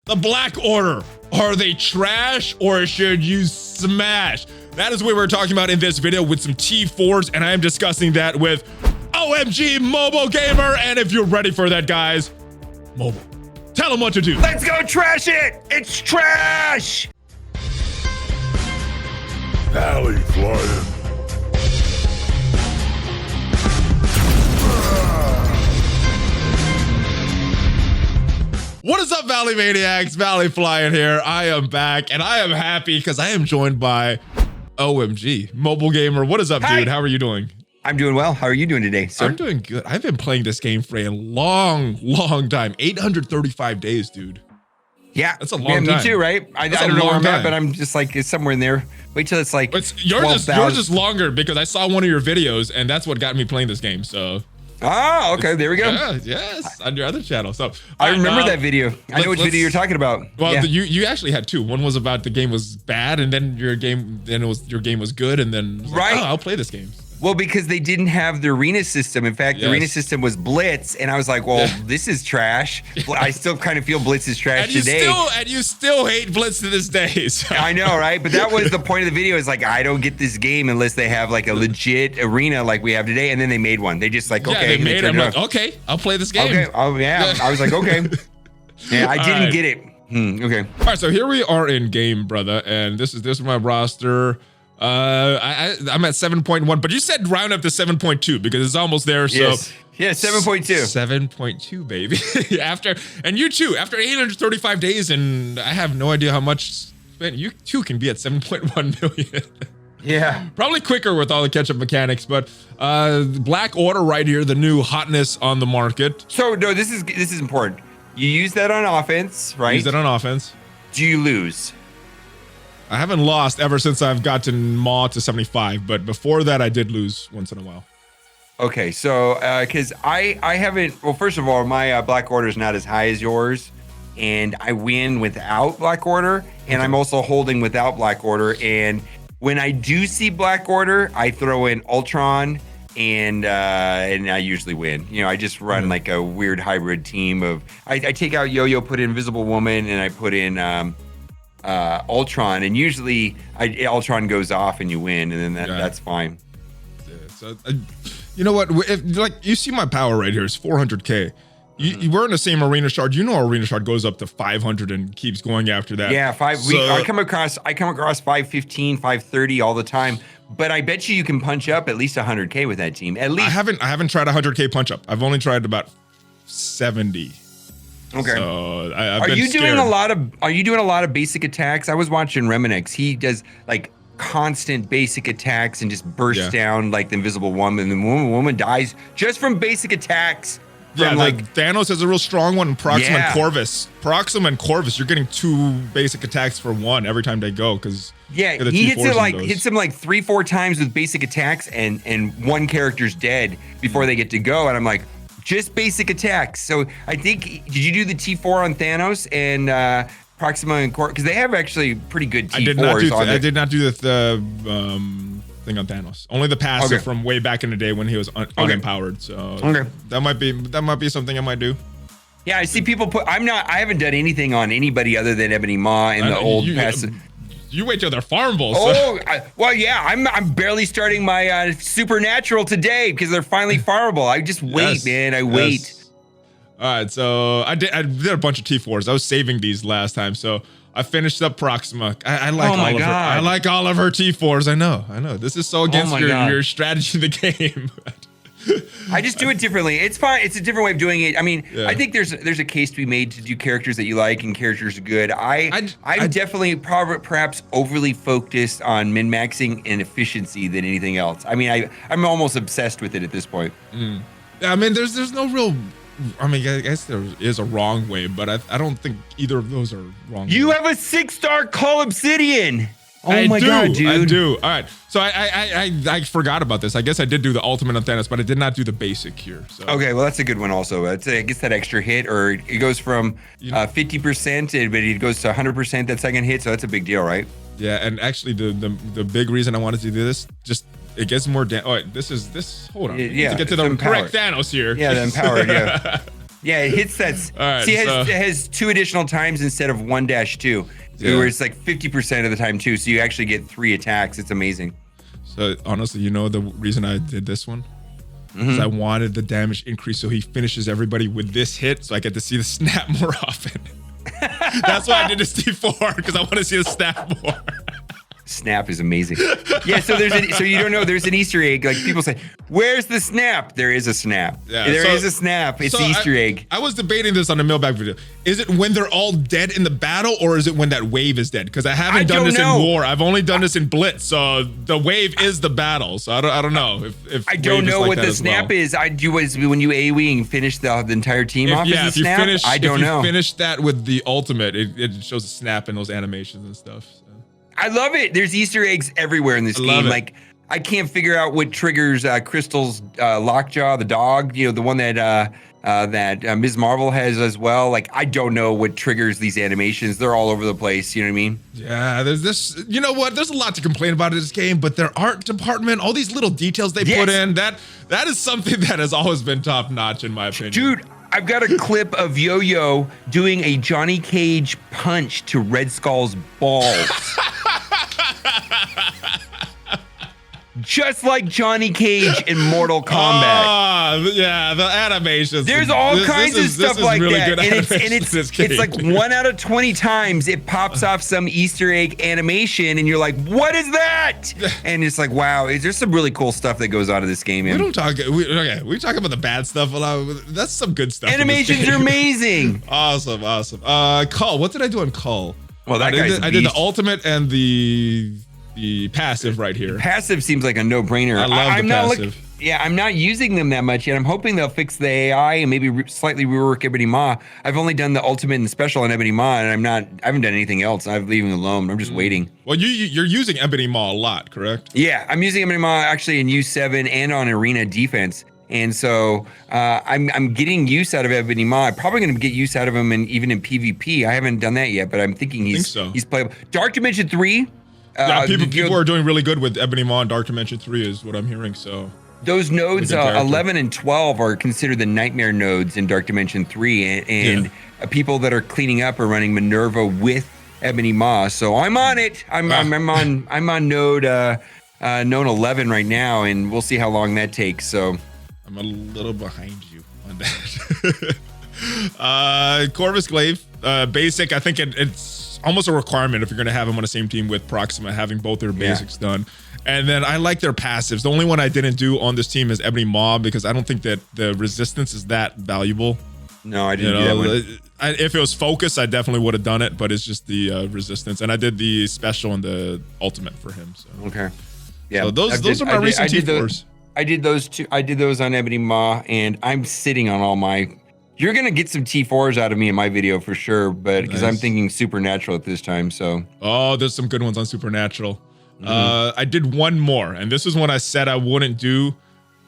The Black Order. Are they trash or should you smash? That is what we're talking about in this video with some T4s, and I am discussing that with OhEmGee Mobile Gamer. And if you're ready for that, guys, Mobile, tell them what to do. Let's go trash it. It's trash. ValleyFlyin. What is up, Valley Maniacs? ValleyFlyin here. I am back, and I am happy because I am joined by OhEmGee Mobile Gamer. What is up, dude? How are you doing? I'm doing well. How are you doing today, sir? I'm doing good. I've been playing this game for a long time. 835 days, dude. Yeah, that's a long time. Me too, right? I don't know where I'm at, but I'm just like, it's somewhere in there. Wait till it's like yours is longer because I saw one of your videos, and that's what got me playing this game. So. Oh, okay. There we go. Yeah, yes, on your other channel. So I remember that video. I know which video you're talking about. Well, yeah. you actually had two. One was about the game was bad, and then your game was good, and then right. Like, oh, I'll play this game. Well, because they didn't have the arena system. In fact, the arena system was Blitz, and I was like, well, this is trash. I still kind of feel Blitz is trash today. You still hate Blitz to this day. So. I know, right? But that was the point of the video, is like, I don't get this game unless they have like a legit arena like we have today. And then they made one. They just like, okay. They made it. I'm like, okay, I'll play this game. Okay, oh yeah. I was like, okay. Yeah, I didn't get it. Okay. All right, so here we are in game, brother. And this is my roster. I'm at 7.1, but you said round up to 7.2 because it's almost there. So yes. Yeah, 7.2. 7.2, baby. after 835 days, and I have no idea how much spent. You too can be at 7.1 million. Yeah. Probably quicker with all the catch-up mechanics, but Black Order right here, the new hotness on the market. So no, this is important. You use that on offense, right? Use that on offense. Do you lose? I haven't lost ever since I've gotten Maw to 75, but before that I did lose once in a while. Okay, so because I haven't, well, first of all, my Black Order is not as high as yours, and I win without Black Order, and I'm also holding without Black Order, and when I do see Black Order, I throw in Ultron, and I usually win. You know, I just run like a weird hybrid team of, I take out Yo-Yo, put in Invisible Woman, and I put in Ultron, and usually Ultron goes off and you win, and then that's fine. Yeah, so you know what, if, like, you see my power right here is 400k. We're in the same arena shard. You know, arena shard goes up to 500 and keeps going after that. Yeah, I come across 515, 530 all the time, but I bet you can punch up at least 100k with that team. At least I haven't tried 100k punch up. I've only tried about 70. Okay. So Are you doing a lot of basic attacks? I was watching Reminex. He does like constant basic attacks and just bursts down like the Invisible Woman. And the woman dies just from basic attacks. Yeah, like Thanos is a real strong one. Proxima and Corvus. Proxima and Corvus, you're getting two basic attacks for one every time they go, because he hits him like 3-4 times with basic attacks, and one character's dead before they get to go. And I'm like, just basic attacks. So I think, did you do the T4 on Thanos and Proxima and Corvus? Because they have actually pretty good T4s. I did not do the thing on Thanos. Only the passive from way back in the day when he was unempowered. So that might be something I might do. Yeah, I see people I haven't done anything on anybody other than Ebony Maw and the old passive. You wait till they're farmable. Oh, well, yeah, I'm barely starting my Supernatural today because they're finally farmable. I just wait, man. I wait. All right, so I did a bunch of T4s. I was saving these last time, so I finished up Proxima. I like all of her. I like all of her T4s. I know. This is so against your strategy in the game. I just do it differently. It's fine. It's a different way of doing it. I mean, I think there's a case to be made to do characters that you like and characters are good. I'm definitely perhaps overly focused on min-maxing and efficiency than anything else. I mean, I'm almost obsessed with it at this point. Yeah, I mean, there's no real. I mean, I guess there is a wrong way, but I don't think either of those are wrong. You have a 6-star Call Obsidian. Oh my God, dude. I do. All right. So I forgot about this. I guess I did do the ultimate on Thanos, but I did not do the basic here. So. Okay, well, that's a good one also. I guess that extra hit, or it goes from 50%, but it goes to 100% that second hit, so that's a big deal, right? Yeah, and actually the big reason I wanted to do this, just it gets more damage. Oh, this hold on. Yeah, to get to the correct Thanos here. Yeah, the empowered, yeah. Yeah, it hits that. All right, See, so- it has 2 additional times instead of 1-2. Yeah. Where it's like 50% of the time too. So you actually get 3 attacks. It's amazing. So honestly, you know the reason I did this one? Because I wanted the damage increase so he finishes everybody with this hit so I get to see the snap more often. That's why I did this T4, because I want to see the snap more. Snap is amazing. Yeah, so so you don't know there's an Easter egg. Like people say, "Where's the snap?" There is a snap. Yeah, There is a snap. It's the Easter egg. I was debating this on the mailbag video. Is it when they're all dead in the battle, or is it when that wave is dead? Because I haven't done this in war. I've only done this in Blitz. So the wave is the battle. So I don't know if I don't know what the snap is. I do was when you AoE and finish the entire team off. Yeah, as a snap? I don't know. If you finish that with the ultimate, it shows a snap in those animations and stuff. So. I love it. There's Easter eggs everywhere in this game. Like I can't figure out what triggers Crystal's Lockjaw, the dog. You know, the one that Ms. Marvel has as well. Like I don't know what triggers these animations. They're all over the place. You know what I mean? Yeah. There's this. You know what? There's a lot to complain about in this game, but their art department, all these little details they put in, that is something that has always been top notch in my opinion. Dude. I've got a clip of Yo-Yo doing a Johnny Cage punch to Red Skull's balls. Just like Johnny Cage in Mortal Kombat. Yeah, the animations. There's all kinds of stuff like really that. And it's like 1 out of 20 times it pops off some Easter egg animation and you're like, what is that? And it's like, wow, there's some really cool stuff that goes on in this game. We don't talk, we talk about the bad stuff a lot. That's some good stuff. Animations are amazing. Awesome. Cull, what did I do on Cull? Well, I did the ultimate and the passive right here. Passive seems like a no-brainer. I love the passive. I'm not using them that much yet. I'm hoping they'll fix the AI and maybe slightly rework Ebony Maw. I've only done the ultimate and special on Ebony Maw, and I haven't done anything else. I'm leaving it alone. I'm just waiting. Well, you're using Ebony Maw a lot, correct? Yeah, I'm using Ebony Maw actually in U7 and on Arena Defense. And so I'm getting use out of Ebony Maw. I'm probably going to get use out of him even in PvP. I haven't done that yet, but I'm thinking he's playable. Dark Dimension 3. Yeah, people are doing really good with Ebony Maw and Dark Dimension 3 is what I'm hearing. So those nodes 11 and 12 are considered the nightmare nodes in Dark Dimension 3, and people that are cleaning up are running Minerva with Ebony Maw. So I'm on it. I'm on node 11 right now, and we'll see how long that takes. So I'm a little behind you on that. Corvus Glaive, basic. I think it's almost a requirement if you're going to have them on the same team with Proxima, having both their basics done. And then I like their passives. The only one I didn't do on this team is Ebony Maw, because I don't think that the resistance is that valuable. No, I didn't do that one. If it was focus, I definitely would have done it, but it's just the resistance. And I did the special and the ultimate for him. So. Okay. Yeah. So those are my recent T4s. I did those two. I did those on Ebony Maw, and I'm sitting on all my. You're gonna get some T4s out of me in my video for sure, but because I'm thinking Supernatural at this time. So. Oh, there's some good ones on Supernatural. I did one more, and this is one I said I wouldn't do,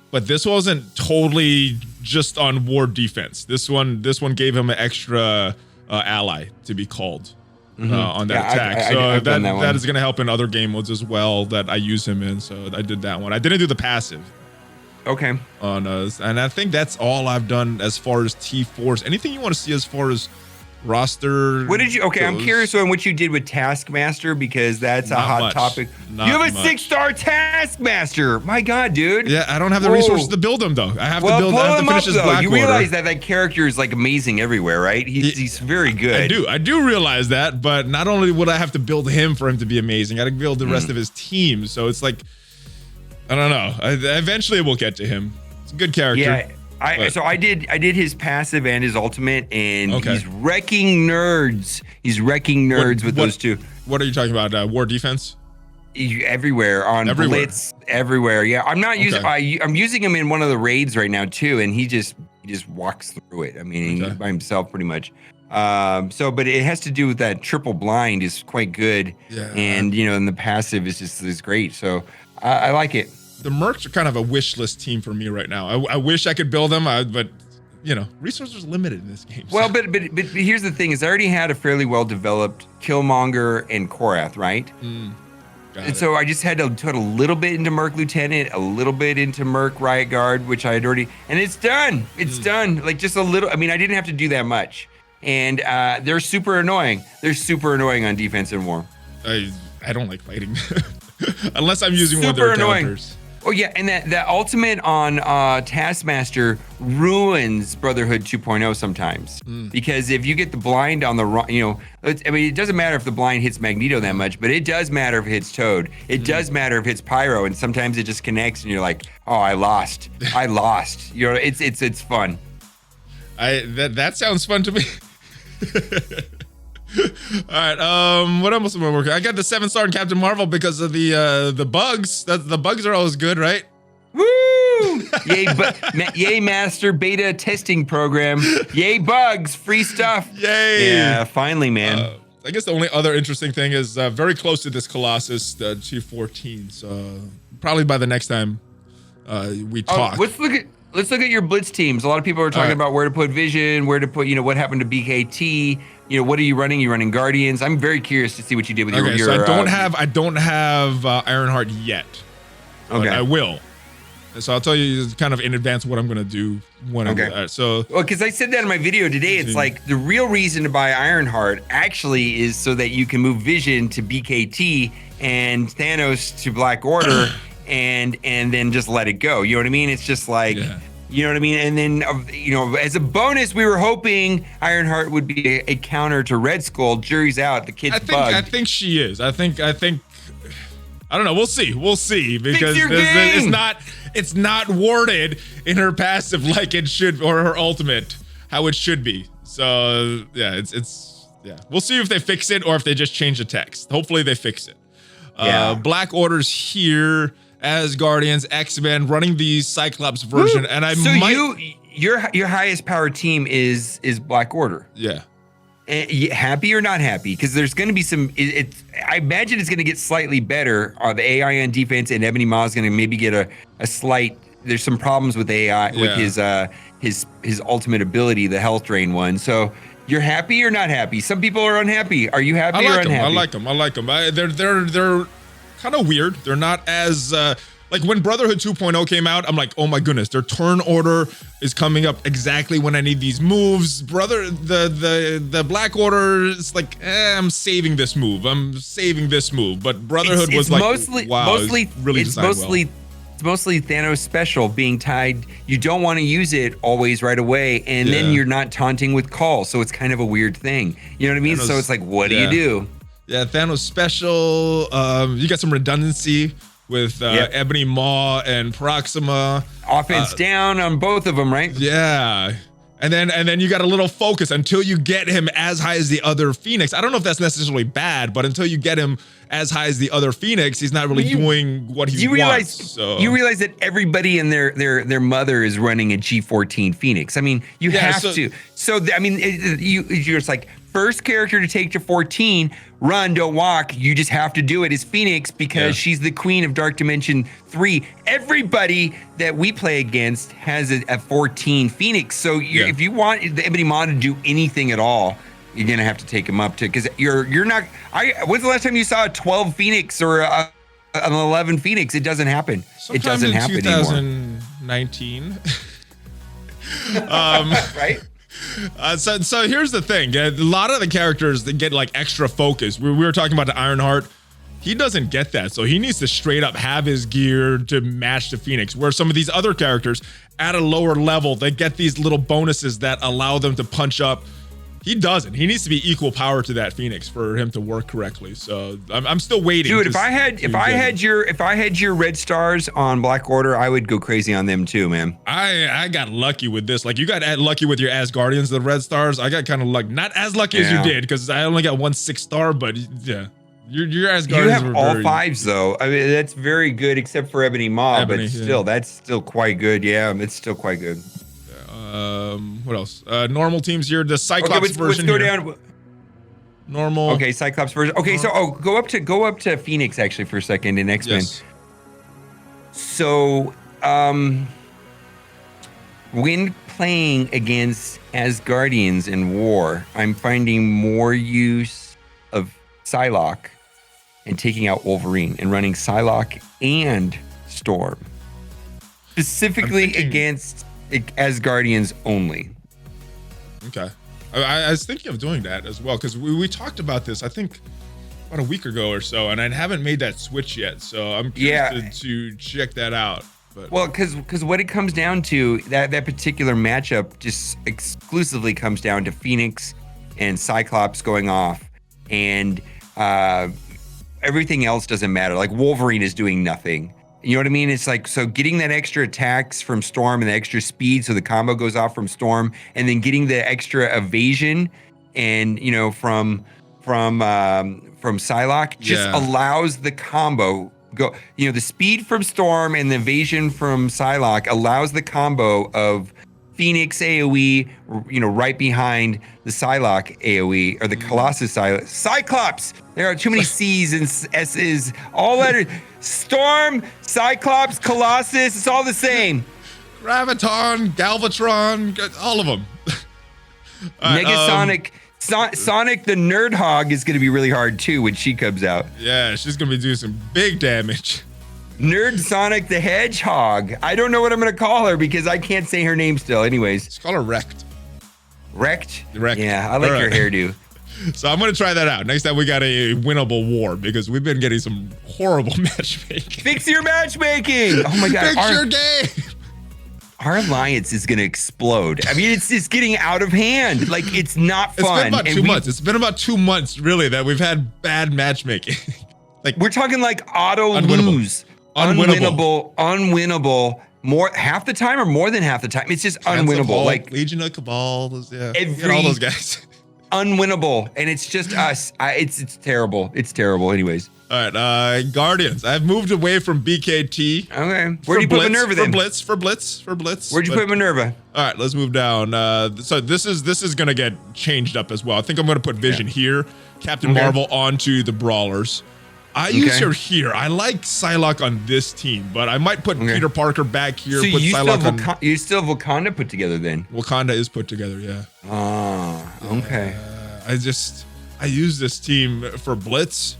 but this wasn't totally just on war defense. This one gave him an extra ally to be called on that attack. So that is gonna help in other game modes as well that I use him in. So I did that one. I didn't do the passive. Okay. On us, and I think that's all I've done as far as T4s. Anything you want to see as far as roster? What did you? Okay, I'm curious on what you did with Taskmaster, because that's a hot topic. You have a 6-star Taskmaster. My God, dude. Yeah, I don't have the resources to build him though. I have to build. I have to finish his Black You Order. realize that character is like amazing everywhere, right? He's very good. I do realize that, but not only would I have to build him for him to be amazing, I got to build the rest of his team. So it's like, I don't know. Eventually we'll get to him. It's a good character. Yeah. So I did his passive and his ultimate, and he's wrecking nerds. He's wrecking nerds with those two. What are you talking about? War defense? Everywhere on Blitz, everywhere. Yeah, I'm not using. I'm using him in one of the raids right now too, and he just walks through it. I mean, by himself pretty much. But it has to do with that triple blind is quite good, and and the passive is great. So I like it. The Mercs are kind of a wish list team for me right now. I wish I could build them, but resources are limited in this game. Well, but here's the thing: is I already had a fairly well developed Killmonger and Korath, right? And so I just had to put a little bit into Merc Lieutenant, a little bit into Merc Riot Guard, which I had already, and it's done. It's done. Like just a little. I mean, I didn't have to do that much, and they're super annoying. They're super annoying on defense and war. I don't like fighting unless I'm using one of Super their annoying. counters. Oh yeah, and that ultimate on Taskmaster ruins Brotherhood 2.0 sometimes because if you get the blind on the wrong, I mean, it doesn't matter if the blind hits Magneto that much, but it does matter if it hits Toad. It does matter if it hits Pyro, and sometimes it just connects, and you're like, oh, I lost. I lost. It's fun. That sounds fun to me. All right. What else am I working? I got the 7-star in Captain Marvel because of the bugs. The bugs are always good, right? Woo! Yay, master beta testing program. Yay, bugs, free stuff. Yay! Yeah, finally, man. I guess the only other interesting thing is very close to this Colossus, the T14. So probably by the next time we talk. Let's look at your Blitz teams. A lot of people are talking about where to put Vision, where to put, what happened to BKT. What are you running? You running Guardians? I'm very curious to see what you did with your. So I don't have Ironheart yet. Okay. I will. So I'll tell you kind of in advance what I'm gonna do when I do that. So because I said that in my video today, it's like the real reason to buy Ironheart actually is so that you can move Vision to BKT and Thanos to Black Order and then just let it go. You know what I mean? It's just like. Yeah. You know what I mean? And then, as a bonus, we were hoping Ironheart would be a counter to Red Skull. Jury's out. The kid's bugged. I think she is. I think. I don't know. We'll see because it's not worded in her passive like it should, or her ultimate how it should be. So yeah, it's We'll see if they fix it or if they just change the text. Hopefully they fix it. Black Order's here. As Guardians, X-Men, running the Cyclops version, and your highest power team is Black Order. Yeah. Happy or not happy? Because there's going to be some. I imagine it's going to get slightly better. The AI on defense, and Ebony Maw is going to maybe get a slight. There's some problems with AI with his ultimate ability, the Health Drain one. So. You're happy or not happy? Some people are unhappy. Are you happy or unhappy? I like them. They're kind of weird. They're not as like when Brotherhood 2.0 came out, I'm like, oh my goodness, their turn order is coming up exactly when I need these moves. The Black Order is like, I'm saving this move. But Brotherhood was like, wow, it's mostly Thanos special being tied. You don't want to use it always right away, and then you're not taunting with call. So it's kind of a weird thing. You know what I mean? So it's like, what do you do? Yeah, Thanos special. You got some redundancy with Ebony Maw and Proxima. Offense down on both of them, right? Yeah. And then you got a little focus until you get him as high as the other Phoenix. I don't know if that's necessarily bad, but until you get him as high as the other Phoenix, he's not really doing what he wants. You realize that everybody and their mother is running a G14 Phoenix. I mean, you have to. So I mean, you're just like, first character to take to 14, run, don't walk. You just have to do it is Phoenix because she's the queen of Dark Dimension 3. Everybody that we play against has a 14 Phoenix. So if you want the Ebony Maw to do anything at all, you're gonna have to take him up to, because you're not. When's the last time you saw a 12 Phoenix or an 11 Phoenix? It doesn't happen. It doesn't happen anymore. 2019. Right. So here's the thing. A lot of the characters that get like extra focus. We were talking about the Ironheart. He doesn't get that, so he needs to straight up have his gear to match the Phoenix. Where some of these other characters at a lower level, they get these little bonuses that allow them to punch up. He doesn't. He needs to be equal power to that Phoenix for him to work correctly. So I'm still waiting. Dude, if I had your red stars on Black Order, I would go crazy on them too, man. I got lucky with this. Like you got lucky with your Asgardians, the red stars. I got kind of lucky. Not as lucky as you did, because I only got 1 6-star. But yeah, your Asgardians. You have all 5s though. I mean, that's very good, except for Ebony Maw. But still, that's still quite good. Yeah, it's still quite good. What else? Normal teams here. The Cyclops version. Let's go down. Normal. Okay, Cyclops version. Okay, so go up to Phoenix actually for a second in X-Men. Yes. So, when playing against Asgardians in war, I'm finding more use of Psylocke and taking out Wolverine and running Psylocke and Storm. Specifically against Asgardians only. Okay. I was thinking of doing that as well, because we talked about this, I think, about a week ago or so, and I haven't made that switch yet. So I'm curious to check that out. But. Well, because what it comes down to, that particular matchup just exclusively comes down to Phoenix and Cyclops going off, and everything else doesn't matter. Like Wolverine is doing nothing. You know what I mean? It's like, so getting that extra attacks from Storm and the extra speed, so the combo goes off from Storm, and then getting the extra evasion and, you know, from Psylocke just allows the combo go, you know, the speed from Storm and the evasion from Psylocke allows the combo of Phoenix AoE, you know, right behind the Psylocke AoE, or the Colossus Cyclops. There are too many C's and S's, all letters. Storm, Cyclops, Colossus, it's all the same. Graviton, Galvatron, all of them. Negasonic, Sonic the Nerd Hog is going to be really hard too when she comes out. Yeah, she's going to be doing some big damage. Nerd Sonic the Hedgehog. I don't know what I'm going to call her because I can't say her name still. Anyways. Let's call her Wrecked. Wrecked? Wrecked. Yeah, I like her hairdo. So I'm going to try that out. Next time we got a winnable war, because we've been getting some horrible matchmaking. Fix your matchmaking. Oh my God. Fix your game. Our alliance is going to explode. I mean, it's getting out of hand. Like, it's not fun. It's been about 2 months. It's been about 2 months, really, that we've had bad matchmaking. Like, we're talking like auto lose. Unwinnable. More half the time or more than half the time. It's just unwinnable. Like Legion of Cabal, all those guys. Unwinnable, and it's just us. It's terrible. It's terrible. Anyways. All right, Guardians. I've moved away from BKT. Okay. Where do you put Minerva then? For Blitz. Where'd you put Minerva? All right, let's move down. So this is gonna get changed up as well. I think I'm gonna put Vision here, Captain Marvel onto the Brawlers. I use her here. I like Psylocke on this team, but I might put Peter Parker back here. So put you still have Wakanda put together then? Wakanda is put together, yeah. Oh, okay. I use this team for Blitz.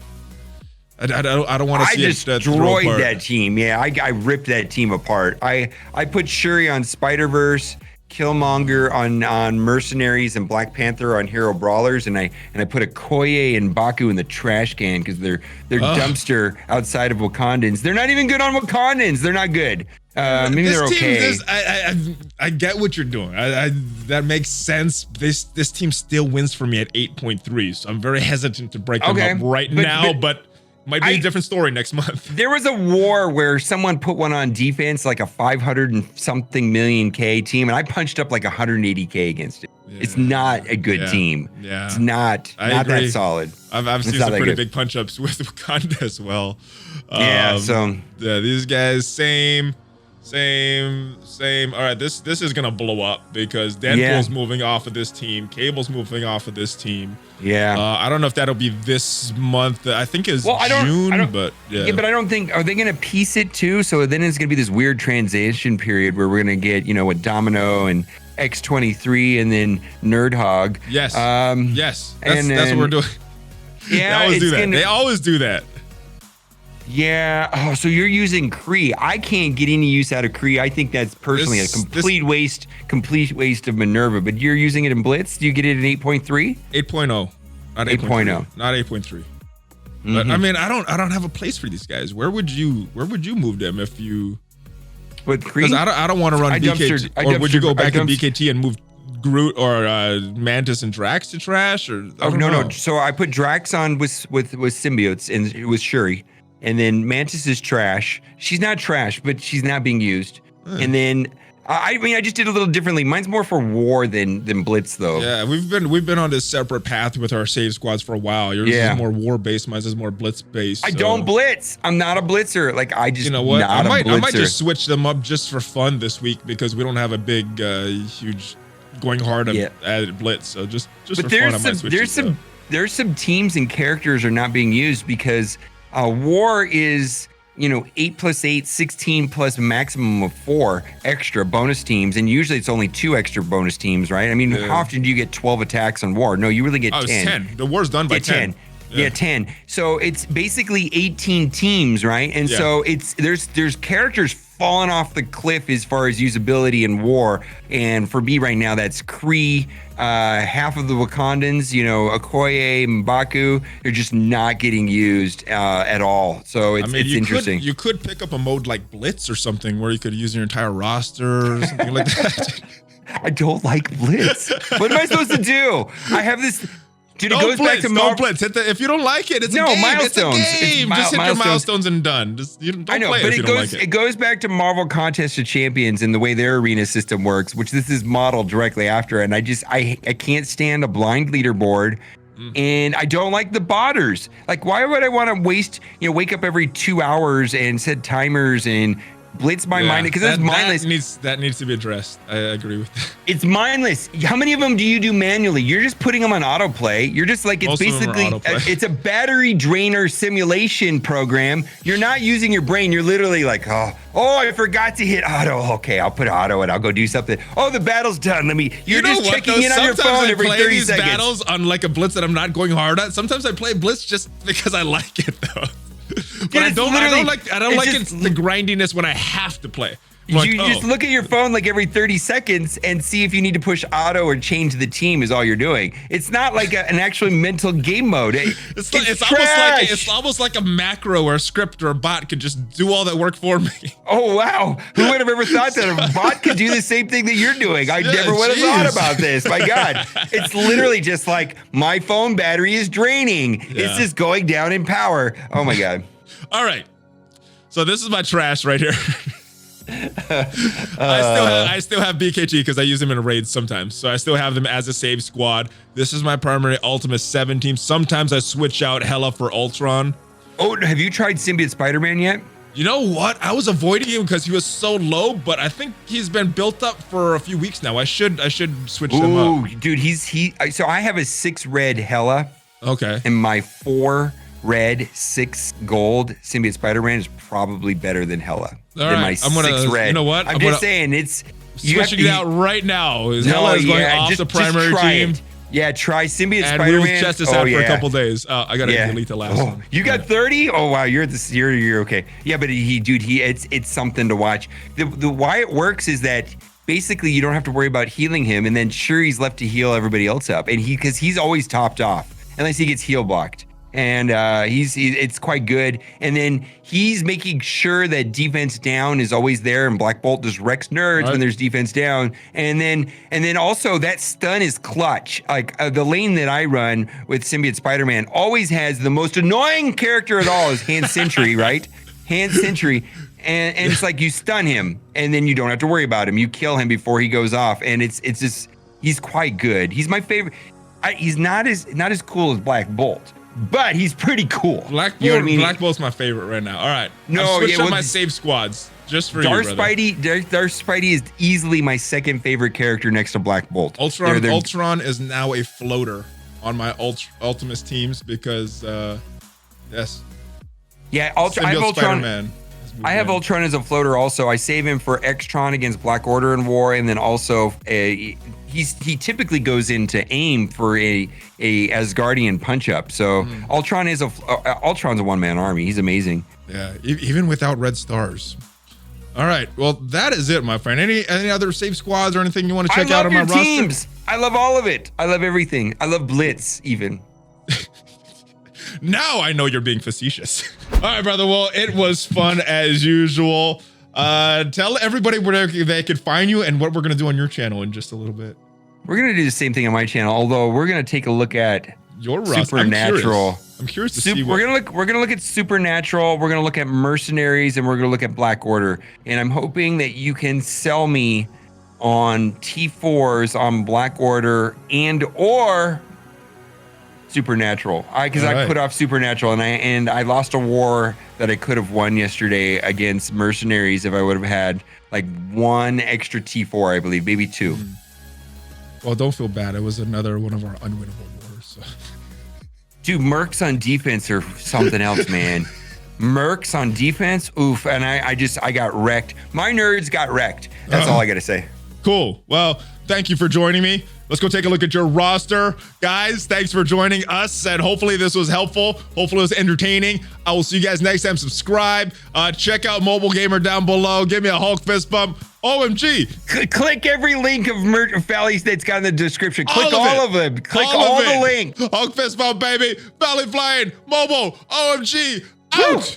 I don't want to see it destroyed that team. Yeah, I ripped that team apart. I put Shuri on Spider-Verse, Killmonger on Mercenaries, and Black Panther on Hero Brawlers, and I put Okoye and Baku in the trash can because they're dumpster outside of Wakandans. They're not even good on Wakandans. They're not good. Maybe they're okay. I get what you're doing. That makes sense. This team still wins for me at 8.3, so I'm very hesitant to break them up right now, but might be a different story next month. There was a war where someone put one on defense, like a 500 and something million K team, and I punched up like 180K against it. Yeah. It's not a good team. Yeah. It's not that solid. I've seen some pretty big punch ups with Wakanda as well. These guys, same. All right, this is gonna blow up because Deadpool's moving off of this team. Cable's moving off of this team. Yeah. I don't know if that'll be this month. I think it's June, but yeah. Yeah, but I don't think, are they gonna piece it too? So then it's gonna be this weird transition period where we're gonna get, you know, with Domino and X23 and then Nerdhog. Yes. Yes. That's what we're doing. Yeah. They always do that. Yeah. Oh, so you're using Kree. I can't get any use out of Kree. I think that's personally a complete waste of Minerva. But you're using it in Blitz. Do you get it in 8.3? 8.0. Not 8.0. Not 8.3. But I mean, I don't have a place for these guys. Where would you move them if you? With Kree? Because I don't want to run BKT. Or would you go back to BKT and move Groot or Mantis and Drax to trash? Or no. So I put Drax on with symbiotes and it was Shuri. And then Mantis is trash. She's not trash, but she's not being used. And then I mean, I just did a little differently. Mine's more for war than Blitz, though. Yeah, we've been on this separate path with our save squads for a while. Yours is more war based. Mine is more Blitz based. I don't blitz. I'm not a blitzer. Like I just, you know what? I might just switch them up just for fun this week because we don't have a big, huge going hard at Blitz. So just for fun, I might switch there's some teams and characters are not being used because. War is, 8 plus 8, 16 plus maximum of 4 extra bonus teams. And usually it's only 2 extra bonus teams, right? I mean, how often do you get 12 attacks on War? No, you really get 10. It's 10. The war's done by 10. Yeah, 10. So it's basically 18 teams, right? And so there's characters falling off the cliff as far as usability in war. And for me right now, that's Kree, half of the Wakandans, Okoye, M'Baku, they're just not getting used at all. So it's interesting. You could pick up a mode like Blitz or something where you could use your entire roster or something like that. I don't like Blitz. What am I supposed to do? I have this. Dude, it goes back to don't Blitz. If you don't like it, it's a game. Milestones. It's a game. Just hit your milestones and done. Don't I know, play but if you don't like it. It goes back to Marvel Contest of Champions and the way their arena system works, which this is modeled directly after. And I can't stand a blind leaderboard. And I don't like the botters. Like, why would I want to wake up every 2 hours and set timers and blitz my mind? Because that's mindless. That needs to be addressed. I agree with that. It's mindless. How many of them do you do manually? You're just putting them on autoplay. You're just like, it's basically, it's a battery drainer simulation program. You're not using your brain. You're literally like, oh, I forgot to hit auto. Okay, I'll put auto and I'll go do something. Oh, the battle's done. You're just checking in on your phone every 30 seconds. Sometimes I play these battles on like a blitz that I'm not going hard at. Sometimes I play blitz just because I like it though. But I don't like the grindiness when I have to play. You just look at your phone like every 30 seconds and see if you need to push auto or change the team is all you're doing. It's not like an actual mental game mode. It's almost like a macro or a script or a bot could just do all that work for me. Oh, wow. Who would have ever thought that a bot could do the same thing that you're doing? I never would have thought about this. My God. It's literally just like my phone battery is draining. Yeah. It's just going down in power. Oh, my God. All right. So this is my trash right here. I still have BKG because I use them in raids sometimes. So I still have them as a save squad. This is my primary Ultimate 7 team. Sometimes I switch out Hela for Ultron. Oh, have you tried Symbiote Spider-Man yet? You know what? I was avoiding him because he was so low, but I think he's been built up for a few weeks now. I should switch them up. Dude, so I have a 6 red Hela. Okay. And my 4 red, 6 gold Symbiote Spider-Man is probably better than Hela. My 6 red. You know what? I'm just saying, it's switching it out right now. Hela is going off the primary team. Yeah, try Symbiote Spider-Man. And Rule's chest is out for a couple days. I gotta delete the last one. You got 30? Oh wow, you're okay. Yeah, but it's something to watch. The why it works is that basically you don't have to worry about healing him, and then sure he's left to heal everybody else up, and because he's always topped off unless he gets heal blocked. And it's quite good. And then he's making sure that defense down is always there, and Black Bolt just wrecks nerds when there's defense down. And then also that stun is clutch. Like the lane that I run with Symbiote Spider-Man always has the most annoying character at all is Hand Sentry, right? Hand Sentry. And it's like you stun him and then you don't have to worry about him. You kill him before he goes off. And it's just, he's quite good. He's my favorite. He's not as cool as Black Bolt, but he's pretty cool. Black Bolt, you know what I mean? Black Bolt's my favorite right now. All right. No, I'm switching my save squads just for Darth you, brother. Darth Spidey is easily my second favorite character next to Black Bolt. Ultron is now a floater on my Ultimates teams because, yes. Yeah, I have Ultron. I have Ultron as a floater also. I save him for Extron against Black Order in war, and then also he typically goes into aim for a Asgardian punch up. So Ultron's a one-man army. He's amazing. Yeah, even without red stars. All right, well that is it, my friend. Any other save squads or anything you want to check out on my roster? Teams. I love all of it. I love everything. I love Blitz even. Now I know you're being facetious. All right, brother. Well, it was fun as usual. Tell everybody where they could find you and what we're going to do on your channel in just a little bit. We're going to do the same thing on my channel, although we're going to take a look at your Supernatural. I'm curious to see we're going to look at Supernatural, we're going to look at Mercenaries, and we're going to look at Black Order. And I'm hoping that you can sell me on T4s on Black Order and or Supernatural. Because I put off Supernatural and I lost a war that I could have won yesterday against Mercenaries if I would have had like 1 extra T4, I believe, maybe 2. Well, don't feel bad. It was another one of our unwinnable wars. So. Dude, Mercs on defense are something else, man. Mercs on defense, oof. And I got wrecked. My nerds got wrecked. That's all I got to say. Cool. Well, thank you for joining me. Let's go take a look at your roster. Guys, thanks for joining us, and hopefully this was helpful. Hopefully it was entertaining. I will see you guys next time. Subscribe. Check out Mobile Gamer down below. Give me a Hulk fist bump. OMG. Click every link of Valley's that's got in the description. Click all of them. Click all the links. Hulk fist bump, baby. ValleyFlyin, mobile, OMG, out.